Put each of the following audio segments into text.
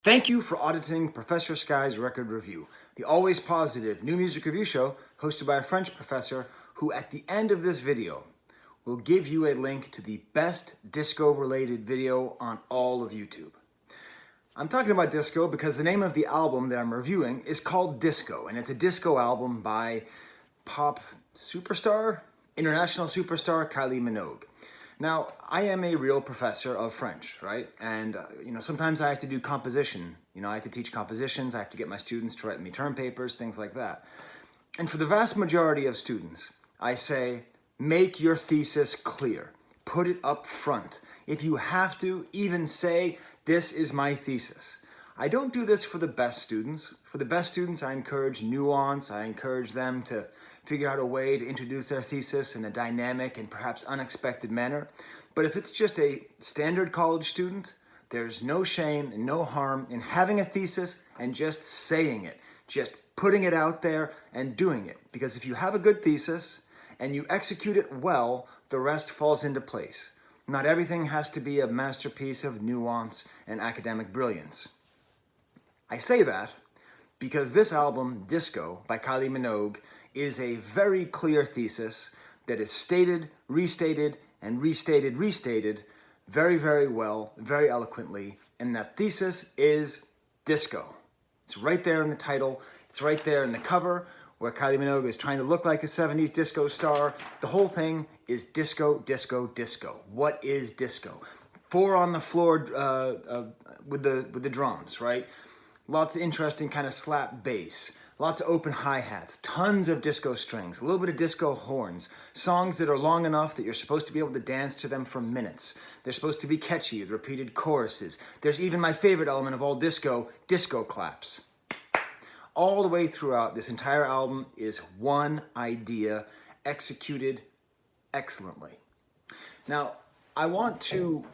Thank you for auditing Professor Skye's record review, the always positive new music review show hosted by a French professor who at the end of this video will give you a link to the best disco-related video on all of YouTube. I'm talking about disco because the name of the album that I'm reviewing is called Disco, and it's a disco album by pop superstar, international superstar Kylie Minogue. Now, I am a real professor of French, right? And, sometimes I have to do composition. I have to teach compositions, I have to get my students to write me term papers, things like that. And for the vast majority of students, I say, make your thesis clear. Put it up front. If you have to, even say, this is my thesis. I don't do this for the best students. For the best students, I encourage nuance. I encourage them to figure out a way to introduce their thesis in a dynamic and perhaps unexpected manner. But if it's just a standard college student, there's no shame and no harm in having a thesis and just saying it, just putting it out there and doing it. Because if you have a good thesis and you execute it well, the rest falls into place. Not everything has to be a masterpiece of nuance and academic brilliance. I say that because this album, Disco, by Kylie Minogue, is a very clear thesis that is stated, restated, and restated very, very well, very eloquently, and that thesis is disco. It's right there in the title, it's right there in the cover, where Kylie Minogue is trying to look like a 70s disco star. The whole thing is disco, disco, disco. What is disco? 4 on the floor with the drums, right? Lots of interesting kind of slap bass, lots of open hi-hats, tons of disco strings, a little bit of disco horns, songs that are long enough that you're supposed to be able to dance to them for minutes. They're supposed to be catchy with repeated choruses. There's even my favorite element of all disco, disco claps. All the way throughout, this entire album is one idea executed excellently. Now, I want to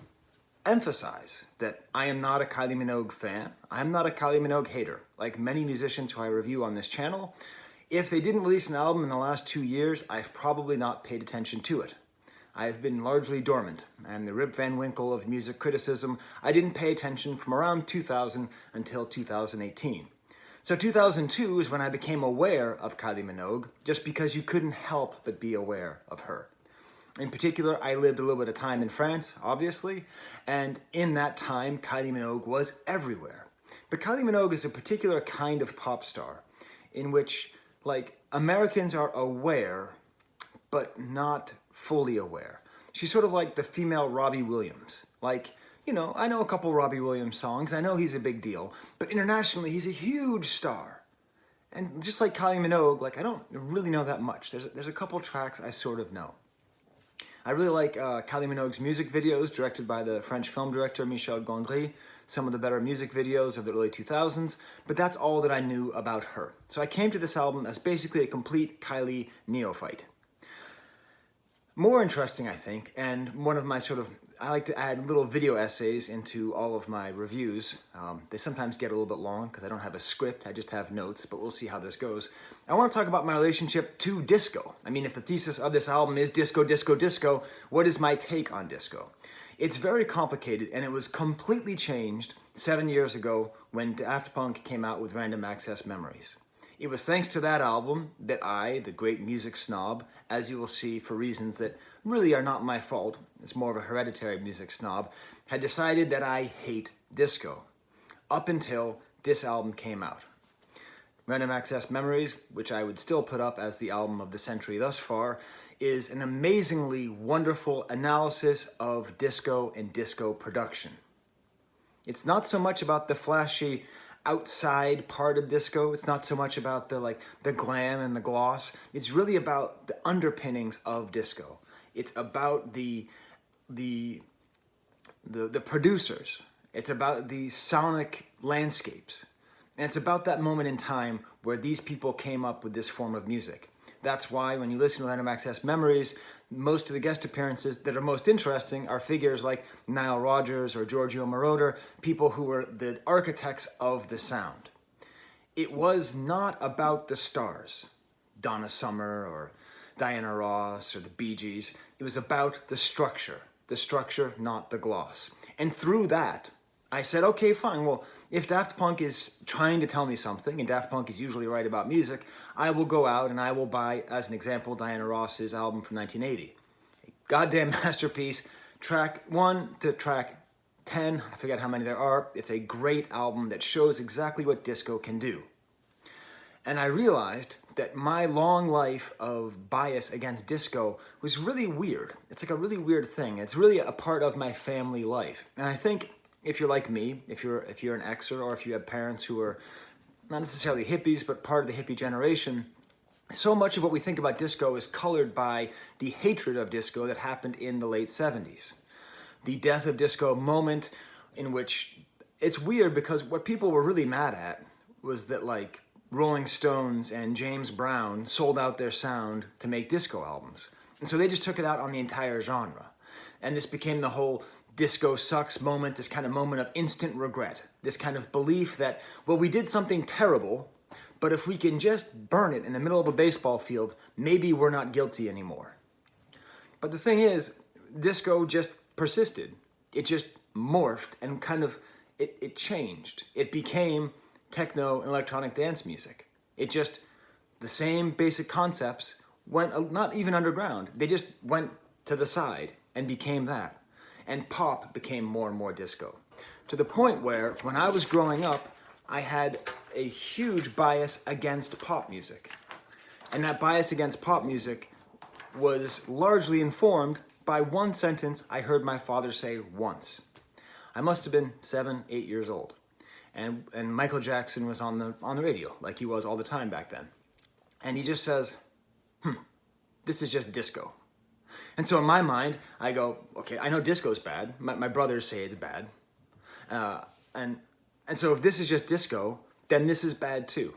emphasize that I am not a Kylie Minogue fan. I'm not a Kylie Minogue hater. Like many musicians who I review on this channel, if they didn't release an album in the last 2 years, I've probably not paid attention to it. I've been largely dormant. I'm the Rip Van Winkle of music criticism. I didn't pay attention from around 2000 until 2018. So 2002 is when I became aware of Kylie Minogue, just because you couldn't help but be aware of her. In particular, I lived a little bit of time in France, obviously, and in that time, Kylie Minogue was everywhere. But Kylie Minogue is a particular kind of pop star in which, Americans are aware, but not fully aware. She's sort of like the female Robbie Williams. I know a couple Robbie Williams songs, I know he's a big deal, but internationally, he's a huge star. And just like Kylie Minogue, I don't really know that much. There's a couple tracks I sort of know. I really like Kylie Minogue's music videos directed by the French film director Michel Gondry, some of the better music videos of the early 2000s, but that's all that I knew about her. So I came to this album as basically a complete Kylie neophyte. More interesting, I think, and one of my I like to add little video essays into all of my reviews. They sometimes get a little bit long because I don't have a script, I just have notes, but we'll see how this goes. I want to talk about my relationship to disco. I mean, if the thesis of this album is disco, disco, disco, what is my take on disco? It's very complicated, and it was completely changed 7 years ago when Daft Punk came out with Random Access Memories. It was thanks to that album that I, the great music snob, as you will see for reasons that really are not my fault, it's more of a hereditary music snob, had decided that I hate disco, up until this album came out. Random Access Memories, which I would still put up as the album of the century thus far, is an amazingly wonderful analysis of disco and disco production. It's not so much about the flashy outside part of disco. It's not so much about the glam and the gloss. It's really about the underpinnings of disco. It's about the producers. It's about the sonic landscapes. And it's about that moment in time where these people came up with this form of music. That's why when you listen to Random Access Memories, most of the guest appearances that are most interesting are figures like Nile Rodgers or Giorgio Moroder, people who were the architects of the sound. It was not about the stars, Donna Summer or Diana Ross or the Bee Gees. It was about the structure, not the gloss. And through that, I said, okay, fine, well, if Daft Punk is trying to tell me something, and Daft Punk is usually right about music, I will go out and I will buy, as an example, Diana Ross's album from 1980. A goddamn masterpiece, track 1 to track 10, I forget how many there are. It's a great album that shows exactly what disco can do. And I realized that my long life of bias against disco was really weird. It's like a really weird thing. It's really a part of my family life. And I think if you're like me, if you're an Xer, or if you have parents who are not necessarily hippies, but part of the hippie generation, so much of what we think about disco is colored by the hatred of disco that happened in the late 70s. The death of disco moment, in which it's weird because what people were really mad at was that, like, Rolling Stones and James Brown sold out their sound to make disco albums. And so they just took it out on the entire genre. And this became the whole disco sucks moment, this kind of moment of instant regret, this kind of belief that, well, we did something terrible, but if we can just burn it in the middle of a baseball field, maybe we're not guilty anymore. But the thing is, disco just persisted. It just morphed and kind of, it changed. It became techno and electronic dance music. It just, the same basic concepts went, not even underground, they just went to the side and became that. And pop became more and more disco. To the point where, when I was growing up, I had a huge bias against pop music. And that bias against pop music was largely informed by one sentence I heard my father say once. I must have been 7, 8 years old. And Michael Jackson was on the radio, like he was all the time back then. And he just says, this is just disco. And so in my mind, I go, okay, I know disco's bad. My brothers say it's bad. And so if this is just disco, then this is bad too.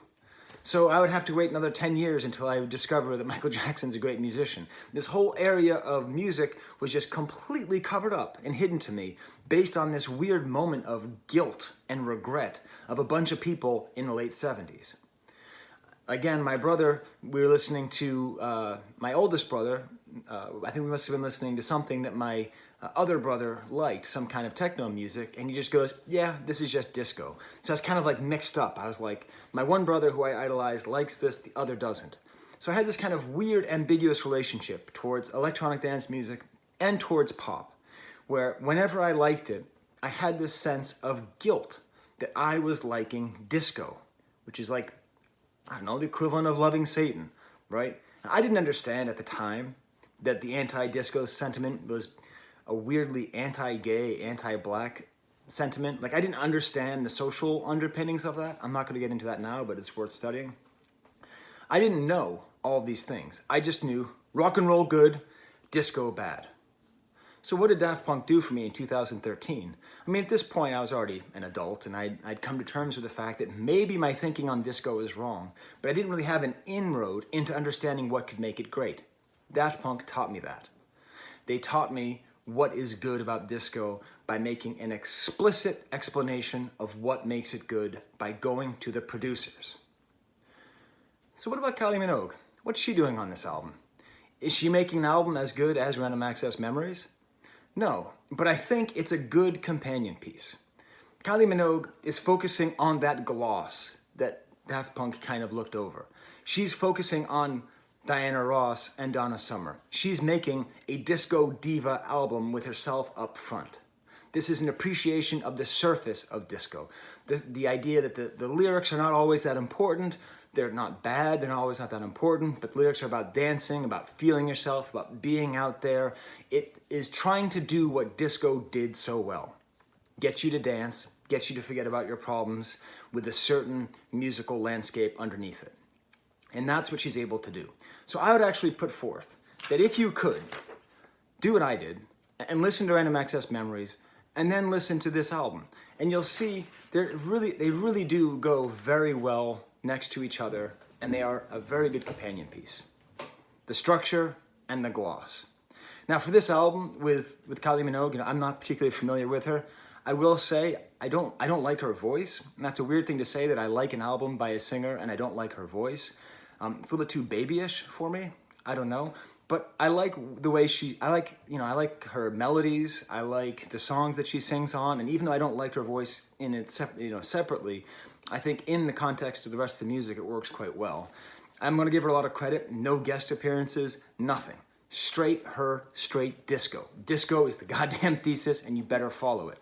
So I would have to wait another 10 years until I would discover that Michael Jackson's a great musician. This whole area of music was just completely covered up and hidden to me based on this weird moment of guilt and regret of a bunch of people in the late 70s. Again, my brother, we were listening to, my oldest brother, I think we must have been listening to something that my other brother liked, some kind of techno music, and he just goes, yeah, this is just disco. So I was kind of like mixed up. I was like, my one brother who I idolized likes this, the other doesn't. So I had this kind of weird, ambiguous relationship towards electronic dance music and towards pop, where whenever I liked it, I had this sense of guilt that I was liking disco, which is like, I don't know, the equivalent of loving Satan, right? I didn't understand at the time that the anti-disco sentiment was a weirdly anti-gay, anti-black sentiment. Like, I didn't understand the social underpinnings of that. I'm not going to get into that now, but it's worth studying. I didn't know all of these things. I just knew rock and roll good, disco bad. So what did Daft Punk do for me in 2013? I mean, at this point, I was already an adult, and I'd come to terms with the fact that maybe my thinking on disco is wrong, but I didn't really have an inroad into understanding what could make it great. Daft Punk taught me that. They taught me what is good about disco by making an explicit explanation of what makes it good by going to the producers. So what about Kylie Minogue? What's she doing on this album? Is she making an album as good as Random Access Memories? No, but I think it's a good companion piece. Kylie Minogue is focusing on that gloss that Daft Punk kind of looked over. She's focusing on Diana Ross and Donna Summer. She's making a disco diva album with herself up front. This is an appreciation of the surface of disco. The idea that the lyrics are not always that important. They're not bad, they're not always not that important, but the lyrics are about dancing, about feeling yourself, about being out there. It is trying to do what disco did so well. Get you to dance, get you to forget about your problems with a certain musical landscape underneath it. And that's what she's able to do. So I would actually put forth that if you could, do what I did, and listen to Random Access Memories, and then listen to this album. And you'll see they really do go very well next to each other, and they are a very good companion piece. The structure and the gloss. Now for this album with Kylie Minogue, I'm not particularly familiar with her. I will say I don't like her voice, and that's a weird thing to say, that I like an album by a singer and I don't like her voice. It's a little bit too babyish for me. I don't know. But I like the way I like her melodies. I like the songs that she sings on. And even though I don't like her voice in it, separately, I think in the context of the rest of the music, it works quite well. I'm going to give her a lot of credit. No guest appearances, nothing. Straight disco. Disco is the goddamn thesis, and you better follow it.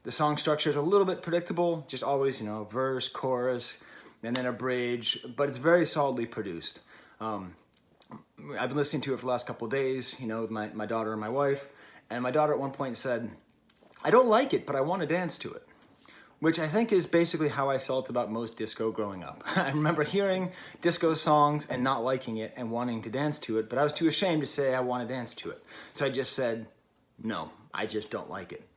The song structure is a little bit predictable, just always, verse, chorus, and then a bridge, but it's very solidly produced. I've been listening to it for the last couple of days, with my daughter and my wife, and my daughter at one point said, I don't like it, but I want to dance to it. Which I think is basically how I felt about most disco growing up. I remember hearing disco songs and not liking it and wanting to dance to it, but I was too ashamed to say I want to dance to it. So I just said, no, I just don't like it.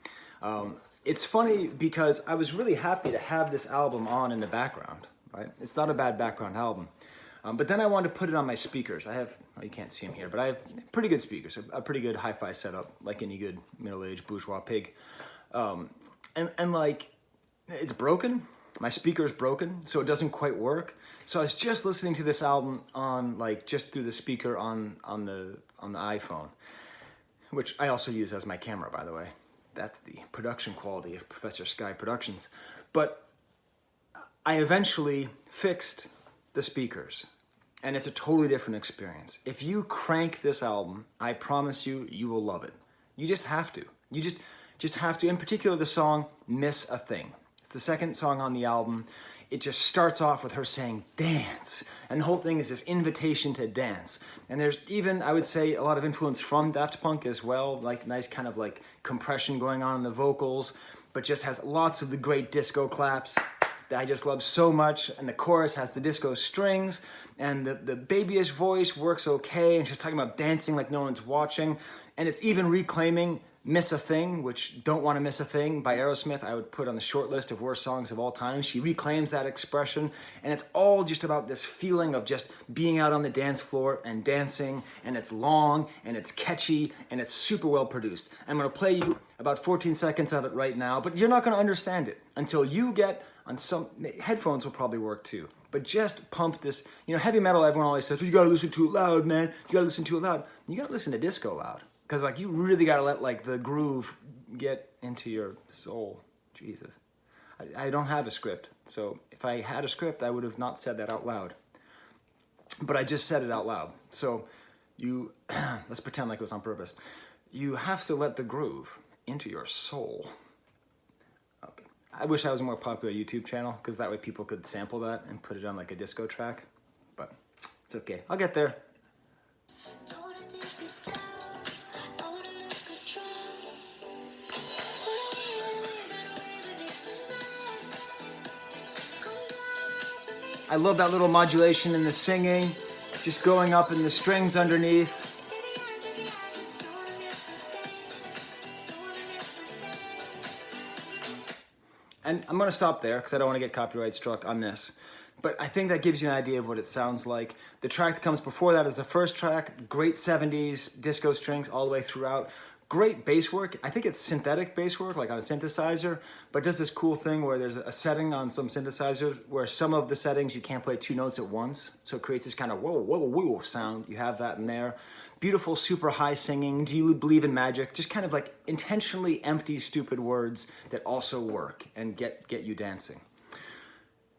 It's funny because I was really happy to have this album on in the background, right? It's not a bad background album. But then I wanted to put it on my speakers. I have, you can't see them here, but I have pretty good speakers, a pretty good hi-fi setup, like any good middle-aged bourgeois pig. And like, it's broken. My speaker is broken, so it doesn't quite work. So I was just listening to this album on just through the speaker on the iPhone, which I also use as my camera, by the way. That's the production quality of Professor Skye Productions. But I eventually fixed the speakers, and it's a totally different experience. If you crank this album, I promise you, you will love it. You just have to. You just have to. In particular, the song "Miss a Thing." It's the second song on the album. It just starts off with her saying, dance. And the whole thing is this invitation to dance. And there's even, I would say, a lot of influence from Daft Punk as well, like nice kind of like compression going on in the vocals, but just has lots of the great disco claps that I just love so much. And the chorus has the disco strings, and the babyish voice works okay, and she's talking about dancing like no one's watching. And it's even reclaiming Miss a Thing, which Don't Want to Miss a Thing by Aerosmith, I would put on the short list of worst songs of all time. She reclaims that expression, and it's all just about this feeling of just being out on the dance floor and dancing, and it's long, and it's catchy, and it's super well produced. I'm going to play you about 14 seconds of it right now, but you're not going to understand it until you get on some... Headphones will probably work too, but just pump this... heavy metal, everyone always says, well, you got to listen to it loud, man. You got to listen to it loud. You got to listen to disco loud. Because, you really got to let, the groove get into your soul. Jesus. I don't have a script. So if I had a script, I would have not said that out loud. But I just said it out loud. So let's pretend like it was on purpose. You have to let the groove into your soul. Okay. I wish I was a more popular YouTube channel, because that way people could sample that and put it on, a disco track. But it's okay. I'll get there. I love that little modulation in the singing, just going up in the strings underneath. And I'm going to stop there because I don't want to get copyright struck on this. But I think that gives you an idea of what it sounds like. The track that comes before that is the first track, great 70s disco strings all the way throughout. Great bass work. I think it's synthetic bass work, like on a synthesizer, but it does this cool thing where there's a setting on some synthesizers where some of the settings you can't play two notes at once, so it creates this kind of whoa, whoa, whoa sound. You have that in there. Beautiful, super high singing. Do you believe in magic? Just kind of like intentionally empty, stupid words that also work and get you dancing.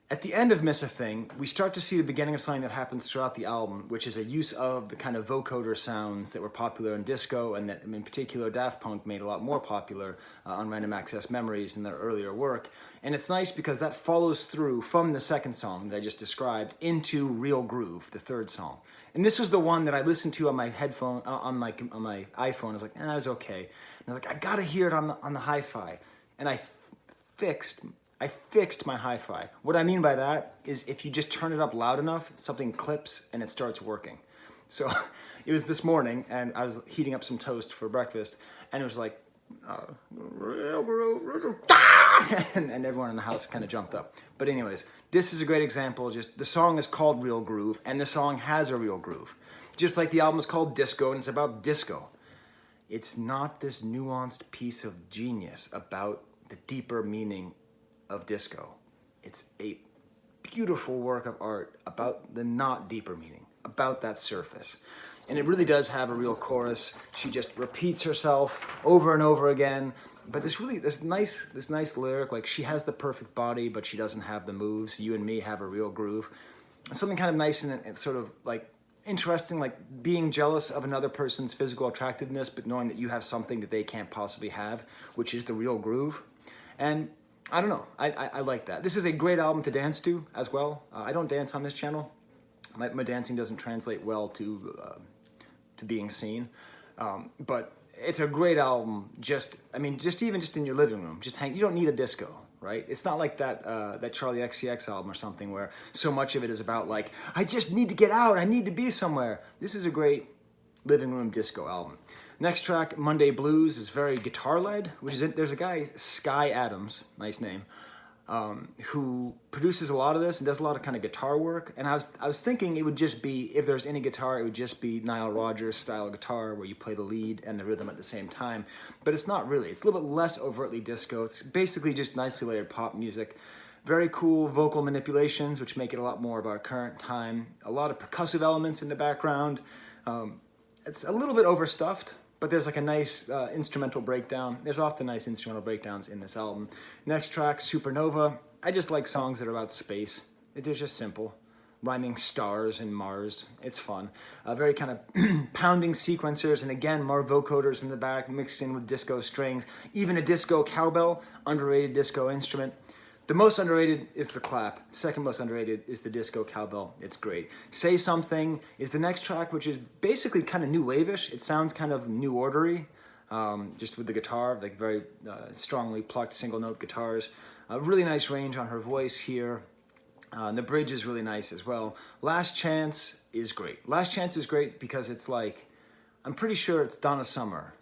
At the end of Miss a Thing, we start to see the beginning of something that happens throughout the album, which is a use of the kind of vocoder sounds that were popular in disco, and that in particular Daft Punk made a lot more popular on Random Access Memories in their earlier work. And it's nice because that follows through from the second song that I just described into Real Groove, the third song. And this was the one that I listened to on my headphone, on my iPhone. I was like, it was okay. And I was like, I gotta hear it on the hi-fi. And I fixed my hi-fi. What I mean by that is if you just turn it up loud enough, something clips and it starts working. So it was this morning, and I was heating up some toast for breakfast, and it was like, and everyone in the house kind of jumped up. But anyways, this is a great example. Just the song is called Real Groove, and the song has a real groove. Just like the album is called Disco, and it's about disco. It's not this nuanced piece of genius about the deeper meaning of disco. It's a beautiful work of art about the not deeper meaning, about that surface. And it really does have a real chorus. She just repeats herself over and over again. But this nice lyric, like she has the perfect body, but she doesn't have the moves. You and me have a real groove. Something kind of nice and sort of like interesting, like being jealous of another person's physical attractiveness, but knowing that you have something that they can't possibly have, which is the real groove. And I don't know, I like that. This is a great album to dance to as well. I don't dance on this channel. My dancing doesn't translate well to being seen, but it's a great album. Just even in your living room, you don't need a disco, right? It's not like that Charlie XCX album or something where so much of it is about like, I just need to get out, I need to be somewhere. This is a great living room disco album. Next track, Monday Blues, is very guitar-led, there's a guy, Skye Adams, nice name, who produces a lot of this and does a lot of kind of guitar work. And I was thinking it would just be, if there's any guitar, it would just be Nile Rodgers style guitar where you play the lead and the rhythm at the same time. But it's not really. It's a little bit less overtly disco. It's basically just nicely layered pop music. Very cool vocal manipulations, which make it a lot more of our current time. A lot of percussive elements in the background. It's a little bit overstuffed, but there's like a nice instrumental breakdown. There's often nice instrumental breakdowns in this album. Next track, Supernova. I just like songs that are about space. They're just simple. Rhyming stars and Mars. It's fun. Very kind of pounding sequencers, and again, more vocoders in the back mixed in with disco strings. Even a disco cowbell, underrated disco instrument. The most underrated is the clap. Second most underrated is the disco cowbell. It's great. Say Something is the next track, which is basically kind of new wave-ish. It sounds kind of new ordery, just with the guitar, like very strongly plucked single note guitars. Really nice range on her voice here. The bridge is really nice as well. Last Chance is great. Last Chance is great because it's like, I'm pretty sure it's Donna Summer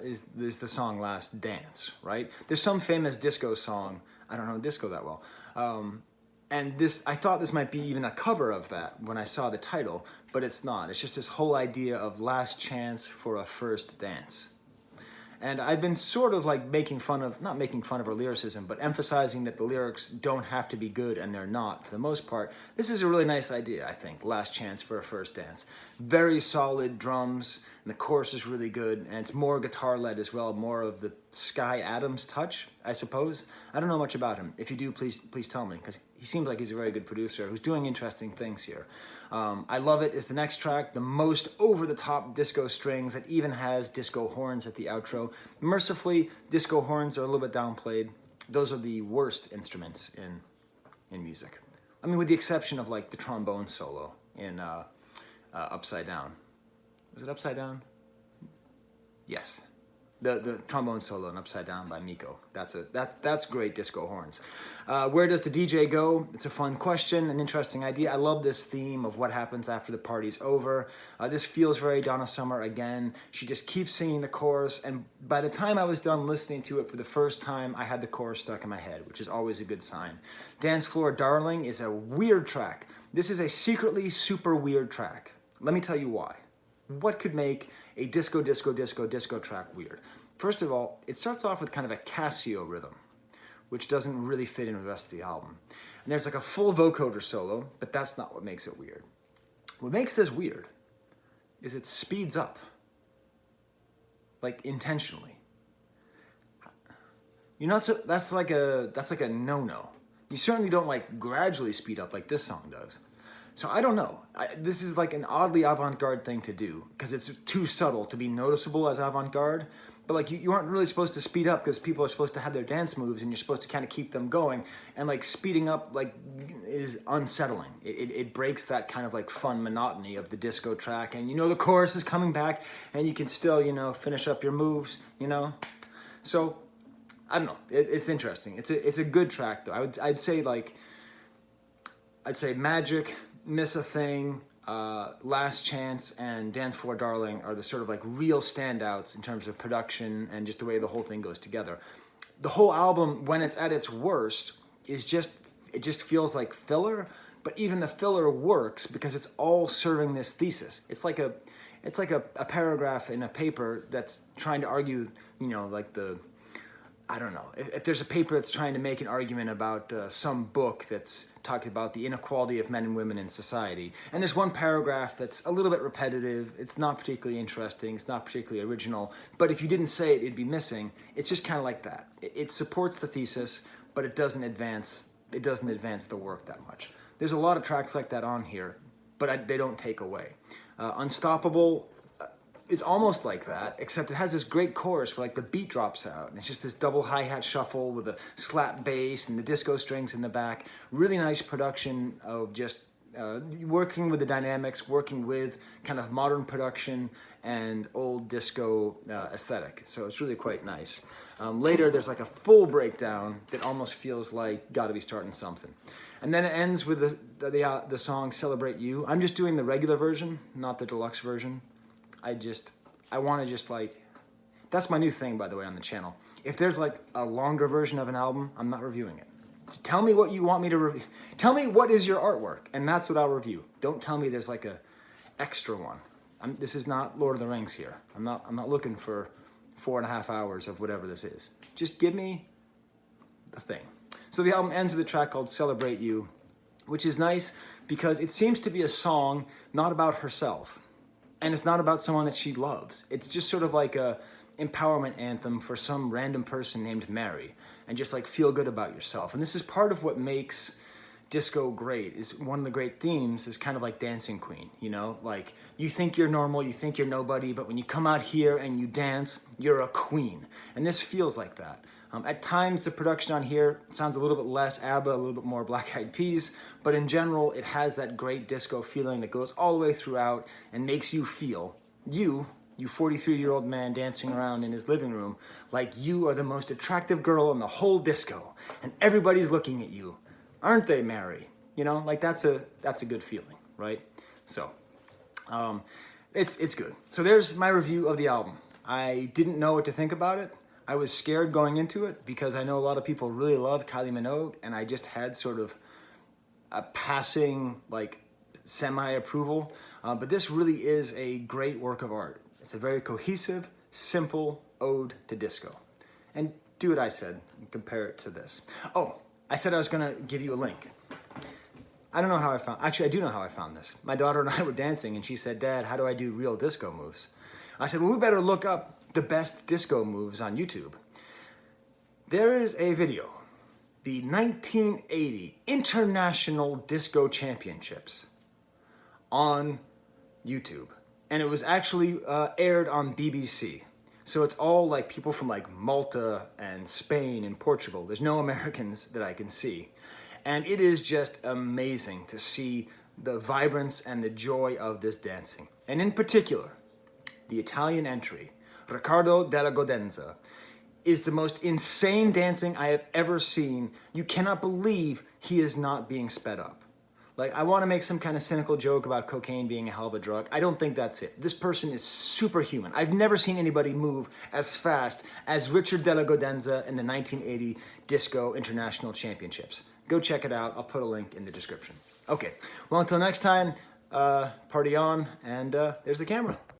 is the song Last Dance, right? There's some famous disco song. I don't know disco that well. And I thought this might be even a cover of that when I saw the title, but it's not. It's just this whole idea of last chance for a first dance. And I've been sort of like not making fun of her lyricism, but emphasizing that the lyrics don't have to be good, and they're not for the most part. This is a really nice idea, I think, last chance for a first dance. Very solid drums, and the chorus is really good, and it's more guitar-led as well, more of the Skye Adams touch, I suppose. I don't know much about him. If you do, please tell me, because he seems like he's a very good producer who's doing interesting things here. I Love It is the next track, the most over-the-top disco strings that even has disco horns at the outro. Mercifully, disco horns are a little bit downplayed. Those are the worst instruments in music. I mean, with the exception of like the trombone solo in Upside Down. Was it Upside Down? Yes. The trombone solo in Upside Down by Miko. That's great disco horns. Where does the DJ go? It's a fun question, an interesting idea. I love this theme of what happens after the party's over. This feels very Donna Summer again. She just keeps singing the chorus, and by the time I was done listening to it for the first time, I had the chorus stuck in my head, which is always a good sign. Dance Floor Darling is a weird track. This is a secretly super weird track. Let me tell you why. What could make a disco track weird? First of all, it starts off with kind of a Casio rhythm, which doesn't really fit in with the rest of the album. And there's like a full vocoder solo, but that's not what makes it weird. What makes this weird is it speeds up, like intentionally. You know, so that's like a no-no. You certainly don't like gradually speed up like this song does. So I don't know. This is like an oddly avant-garde thing to do because it's too subtle to be noticeable as avant-garde. But like you aren't really supposed to speed up because people are supposed to have their dance moves and you're supposed to kind of keep them going. And like speeding up like is unsettling. It breaks that kind of like fun monotony of the disco track. And you know the chorus is coming back and you can still, you know, finish up your moves, you know. So I don't know. It's interesting. It's a good track though. I'd say Magic, Miss a Thing, Last Chance, and Dance Floor Darling are the sort of like real standouts in terms of production and just the way the whole thing goes together. The whole album, when it's at its worst, it just feels like filler, but even the filler works because it's all serving this thesis. It's like a paragraph in a paper that's trying to argue, you know, like I don't know, if there's a paper that's trying to make an argument about some book that's talking about the inequality of men and women in society, and there's one paragraph that's a little bit repetitive, it's not particularly interesting, it's not particularly original, but if you didn't say it, it'd be missing. It's just kind of like that. It supports the thesis, but it doesn't advance the work that much. There's a lot of tracks like that on here, but they don't take away. Unstoppable is almost like that, except it has this great chorus where like the beat drops out and it's just this double hi-hat shuffle with a slap bass and the disco strings in the back. Really nice production of just working with the dynamics, working with kind of modern production and old disco aesthetic. So it's really quite nice. Later there's like a full breakdown that almost feels like Gotta Be Starting Something. And then it ends with the song Celebrate You. I'm just doing the regular version, not the deluxe version. I want to just like, that's my new thing, by the way, on the channel. If there's like a longer version of an album, I'm not reviewing it. Just tell me what you want me to review. Tell me what is your artwork, and that's what I'll review. Don't tell me there's like a extra one. This is not Lord of the Rings here. I'm not looking for 4.5 hours of whatever this is. Just give me the thing. So the album ends with a track called Celebrate You, which is nice because it seems to be a song not about herself. And it's not about someone that she loves. It's just sort of like a empowerment anthem for some random person named Mary. And just like feel good about yourself. And this is part of what makes disco great. Is one of the great themes is kind of like Dancing Queen, you know? Like you think you're normal, you think you're nobody, but when you come out here and you dance, you're a queen. And this feels like that. At times, the production on here sounds a little bit less ABBA, a little bit more Black Eyed Peas, but in general, it has that great disco feeling that goes all the way throughout and makes you feel, you 43-year-old man dancing around in his living room, like you are the most attractive girl in the whole disco, and everybody's looking at you. Aren't they, Mary? You know, like that's a good feeling, right? So, it's good. So there's my review of the album. I didn't know what to think about it. I was scared going into it because I know a lot of people really love Kylie Minogue, and I just had sort of a passing, like, semi-approval. But this really is a great work of art. It's a very cohesive, simple ode to disco. And do what I said and compare it to this. Oh, I said I was going to give you a link. I don't know how I found, actually I do know how I found this. My daughter and I were dancing and she said, "Dad, how do I do real disco moves?" I said, well, we better look up the best disco moves on YouTube. There is a video, the 1980 International Disco Championships on YouTube. And it was actually aired on BBC. So it's all like people from like Malta and Spain and Portugal. There's no Americans that I can see. And it is just amazing to see the vibrance and the joy of this dancing. And in particular, the Italian entry, Riccardo della Godenza, is the most insane dancing I have ever seen. You cannot believe he is not being sped up. Like, I want to make some kind of cynical joke about cocaine being a hell of a drug. I don't think that's it. This person is superhuman. I've never seen anybody move as fast as Richard della Godenza in the 1980 Disco International Championships. Go check it out. I'll put a link in the description. Okay, well, until next time, party on, and there's the camera.